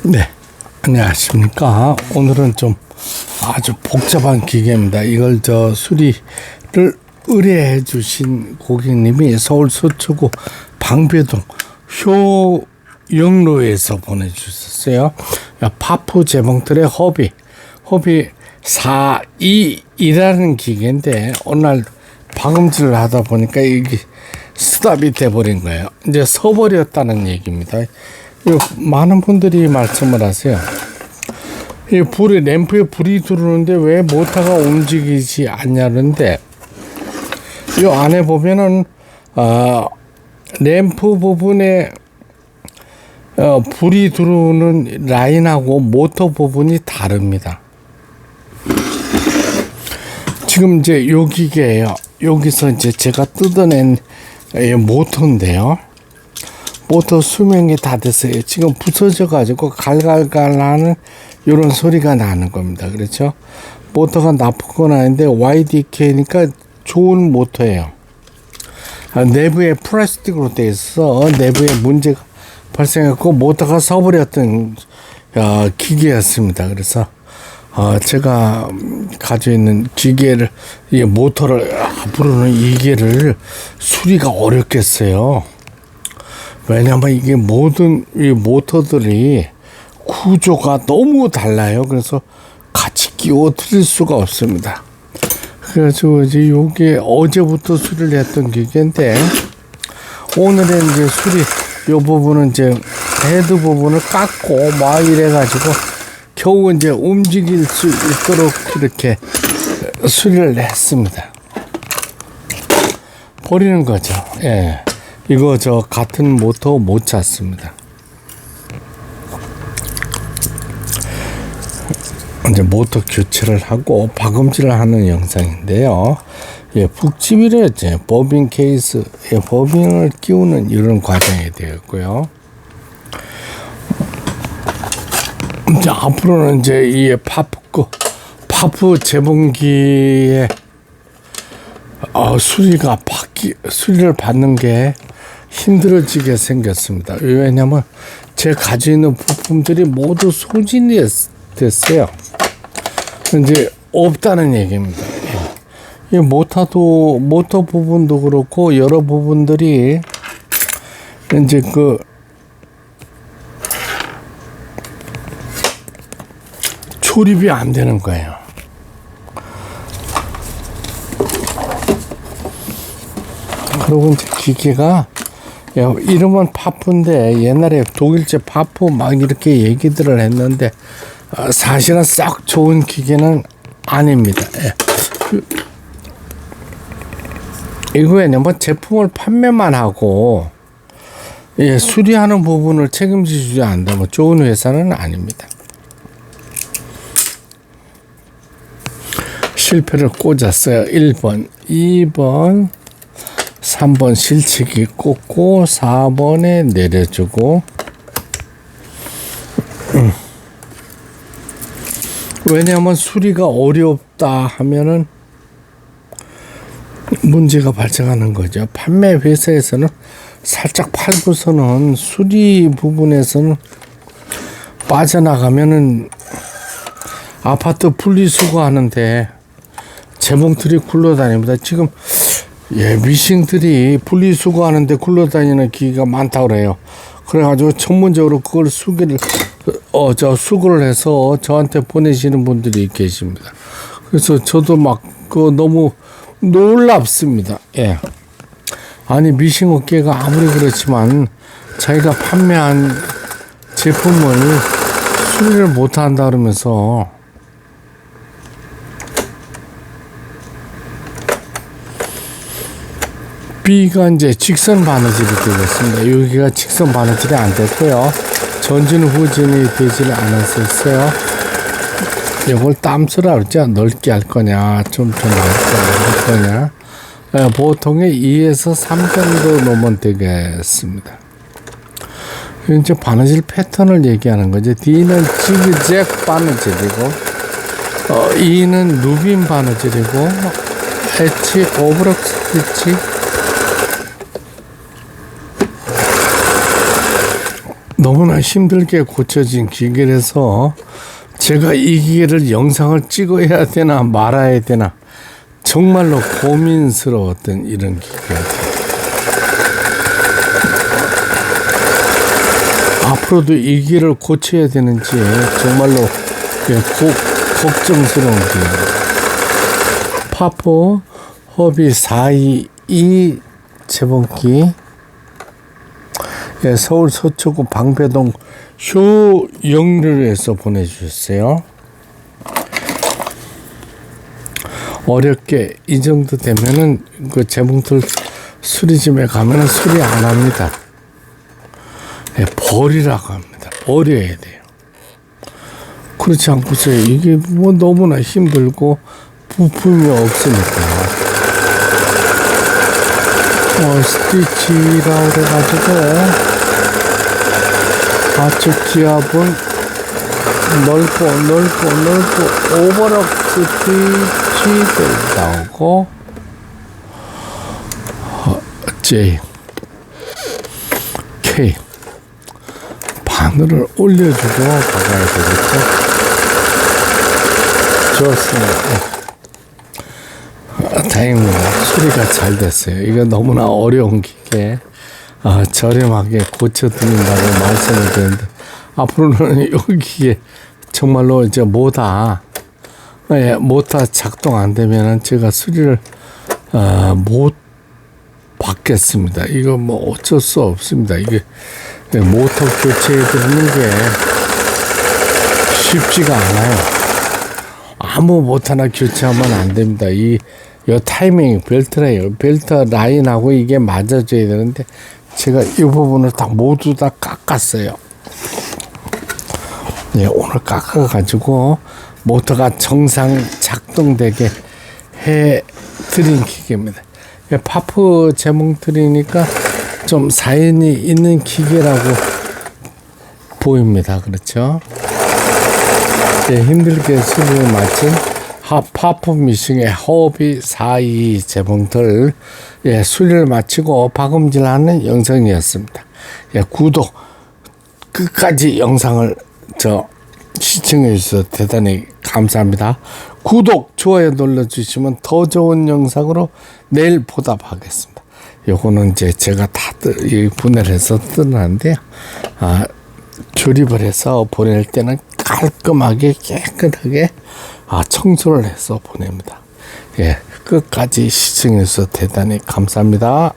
네, 안녕하십니까. 오늘은 좀 아주 복잡한 기계입니다. 이걸 수리를 의뢰해 주신 고객님이 서울 서초구 방배동 효영로에서 보내주셨어요. 파프 재봉틀의 허비 422라는 기계인데 어느 날 박음질을 하다 보니까 이게 스탑이 돼버린 거예요. 이제 서버렸다는 얘기입니다. 많은 분들이 말씀을 하세요. 이 불이 램프에 불이 들어오는데 왜 모터가 움직이지 않냐는데 이 안에 보면은 램프 부분에 불이 들어오는 라인하고 모터 부분이 다릅니다. 지금 이제 요 기계예요. 여기서 이제 제가 뜯어낸 모터인데요. 모터 수명이 다 됐어요. 지금 부서져 가지고 갈갈갈 하는 이런 소리가 나는 겁니다. 그렇죠? 모터가 나쁘거나 하는데 YDK니까 좋은 모터예요. 내부에 플라스틱으로 되어 있어서 내부에 문제가 발생했고 모터가 서버렸던 기계였습니다. 그래서 제가 가지고 있는 기계를, 이 모터를 앞으로는 이게를 수리가 어렵겠어요. 왜냐하면 이게 모든 이 모터들이 구조가 너무 달라요. 그래서 같이 끼워 드릴 수가 없습니다. 그래서 이제 요게 어제부터 수리를 했던 기계인데 오늘은 이제 수리 요 부분은 이제 헤드 부분을 깎고 막 이래가지고 겨우 이제 움직일 수 있도록 이렇게 수리를 했습니다. 버리는 거죠. 예. 이거 같은 모터 못 찾습니다. 이제 모터 교체를 하고 박음질을 하는 영상인데요. 예, 북집이래 이제 버빙 케이스에 버빙을 끼우는 이런 과정이 되었고요. 이제 앞으로는 이제 이 파프 재봉기의 수리를 받는 게 힘들어지게 생겼습니다. 왜냐면 제 가지고 있는 부품들이 모두 소진이 됐어요. 이제 없다는 얘기입니다. 이 모터 부분도 그렇고 여러 부분들이 이제 조립이 안 되는 거예요. 그리고 이제 기계가 이름은 파프인데 옛날에 독일제 파프 막 이렇게 얘기들을 했는데 사실은 썩 좋은 기계는 아닙니다. 이거에는 뭐 제품을 판매만 하고 수리하는 부분을 책임지지 않는다면 좋은 회사는 아닙니다. 실패를 꽂았어요. 1번, 2번, 3번 실치기 꽂고 4번에 내려주고 왜냐하면 수리가 어렵다 하면은 문제가 발생하는 거죠. 판매 회사에서는 살짝 팔고서는 수리 부분에서는 빠져나가면은 아파트 분리수거하는데 재봉틀이 굴러다닙니다. 지금 미싱들이 분리수거하는데 굴러다니는 기계가 많다고 그래요. 그래가지고 전문적으로 그걸 수거를 해서 저한테 보내시는 분들이 계십니다. 그래서 저도 막 너무 놀랍습니다. 예. 아니 미싱 업계가 아무리 그렇지만 자기가 판매한 제품을 수리를 못한다 그러면서 B가 이제 직선 바느질이 되겠습니다. 여기가 직선 바느질이 안 됐고요. 전진 후진이 되질 않았었어요. 이걸 땀쓰라 그러죠. 넓게 할 거냐, 좀 더 넓게 할 거냐. 보통의 2에서 3 정도 놓으면 되겠습니다. 이제 바느질 패턴을 얘기하는 거죠. D는 지그잭 바느질이고, E는 누빔 바느질이고, H 오브럭 스티치, 너무나 힘들게 고쳐진 기계라서 제가 이 기계를 영상을 찍어야 되나 말아야 되나 정말로 고민스러웠던 이런 기계였어요. 앞으로도 이 기계를 고쳐야 되는지 정말로 걱정스러운 기계입니다. 파포 허비 422 재봉기, 서울 서초구 방배동 효영르에서 보내주셨어요. 어렵게 이 정도 되면은 그 재봉틀 수리점에 가면은 수리 안 합니다. 버리라고 합니다. 버려야 돼요. 그렇지 않고서 이게 뭐 너무나 힘들고 부품이 없으니까. 스티치라고 해가지고 좌측 지압은 넓고 오버럭 스티치도 나오고 J, K 바늘을 올려주고 박아야 되겠죠. 좋습니다. 다행입니다. 수리가 잘 됐어요. 이거 너무나 어려운 기계 저렴하게 고쳐드린다고 말씀을 드렸는데 앞으로는 이 기계 정말로 이제 모터 작동 안 되면은 제가 수리를 못 받겠습니다. 이거 뭐 어쩔 수 없습니다. 이게 모터 교체해 드리는 게 쉽지가 않아요. 아무 모터나 교체하면 안 됩니다. 이 타이밍 벨트 라인하고 이게 맞아줘야 되는데 제가 이 부분을 다 모두 다 깎았어요. 오늘 깎아가지고 모터가 정상 작동되게 해 드린 기계입니다. 파프 재봉틀이니까 좀 사연이 있는 기계라고 보입니다. 그렇죠? 힘들게 수리를 마친 파프 미싱의 허비 422 재봉틀 수리를 마치고 박음질하는 영상이었습니다. 구독 끝까지 영상을 시청해 주셔서 대단히 감사합니다. 구독 좋아요 눌러주시면 더 좋은 영상으로 내일 보답하겠습니다. 요거는 이제 제가 다 분해를 해서 뜨는데요. 조립을 해서 보낼 때는 깔끔하게 깨끗하게 청소를 해서 보냅니다. 끝까지 시청해 주셔서 대단히 감사합니다.